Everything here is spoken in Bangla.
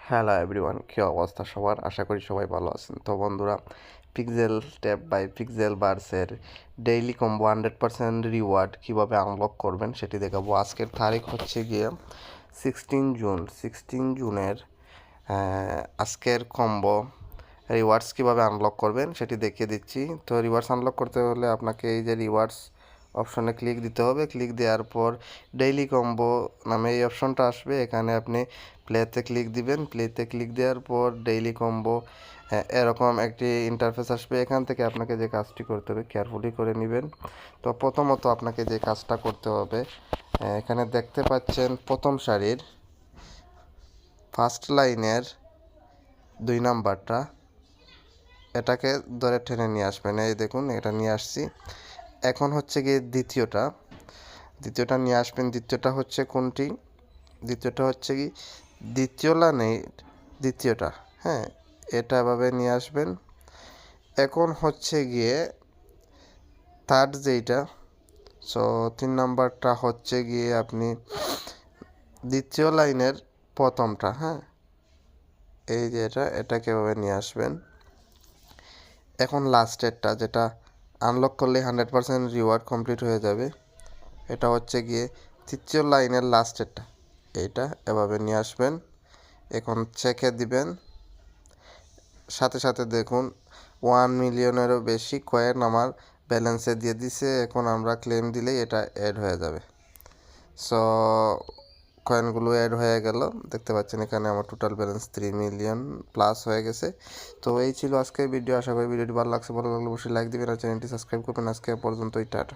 হ্যালো এভরিওয়ান, কী অবস্থা সবার? আশা করি সবাই ভালো আছেন। তো বন্ধুরা, পিক্সেল ট্যাপ বাই পিক্সেল বার্সের ডেইলি কম্বো 100% রিওয়ার্ড কীভাবে আনলক করবেন সেটি দেখাবো। আজকের তারিখ হচ্ছে গিয়ে 16 জুনের আজকের কম্বো রিওয়ার্ডস কীভাবে আনলক করবেন সেটি দেখিয়ে দিচ্ছি। তো রিওয়ার্ডস আনলক করতে হলে আপনাকে এই যে রিওয়ার্ডস অপশনে ক্লিক দিতে হবে। ক্লিক দেওয়ার পর ডেইলি কম্বো নামে এই অপশনটা আসবে। এখানে আপনি প্লেতে ক্লিক দিবেন। প্লেতে ক্লিক দেওয়ার পর ডেইলি কম্বো এরকম একটি ইন্টারফেস আসবে। এখান থেকে আপনাকে যে কাজটি করতে হবে কেয়ারফুলি করে নেবেন। তো প্রথমত আপনাকে যে কাজটা করতে হবে, এখানে দেখতে পাচ্ছেন প্রথম সারির ফার্স্ট লাইনের 2 নাম্বারটা, এটাকে ধরে টেনে নিয়ে আসবেন। এই দেখুন, এটা নিয়ে আসছি। এখন হচ্ছে গিয়ে দ্বিতীয়টা নিয়ে আসবেন। দ্বিতীয়টা হচ্ছে কোনটি? দ্বিতীয়টা হচ্ছে কি দ্বিতীয় লাইনের দ্বিতীয়টা, হ্যাঁ, এটা এভাবে নিয়ে আসবেন। এখন হচ্ছে গিয়ে থার্ড যেইটা, সো 3 নাম্বারটা হচ্ছে গিয়ে আপনি দ্বিতীয় লাইনের প্রথমটা, হ্যাঁ, এই যে এটাকে এভাবে নিয়ে আসবেন। এখন লাস্টেরটা, যেটা আনলক করলে 100% রিওয়ার্ড কমপ্লিট হয়ে যাবে, এটা হচ্ছে গিয়ে তৃতীয় লাইনের লাস্টেরটা, এইটা এভাবে নিয়ে আসবেন। এখন চেকে দিবেন। সাথে সাথে দেখুন 1 মিলিয়নেরও বেশি কয়েন আমার ব্যালেন্সে দিয়ে দিছে। এখন আমরা ক্লেম দিলেই এটা অ্যাড হয়ে যাবে। সো কয়েনগুলো অ্যাড হয়ে গেল। দেখতে পাচ্ছেন এখানে আমার টোটাল ব্যালেন্স 3 মিলিয়ন প্লাস হয়ে গেছে। তো এই ছিল আজকের ভিডিও। আশা করি ভিডিওটি ভালো লাগছে। ভালো লাগলে অবশ্যই লাইক দিবেন আর চ্যানেলটি সাবস্ক্রাইব করবেন। আজকে পর্যন্তই, টাটা।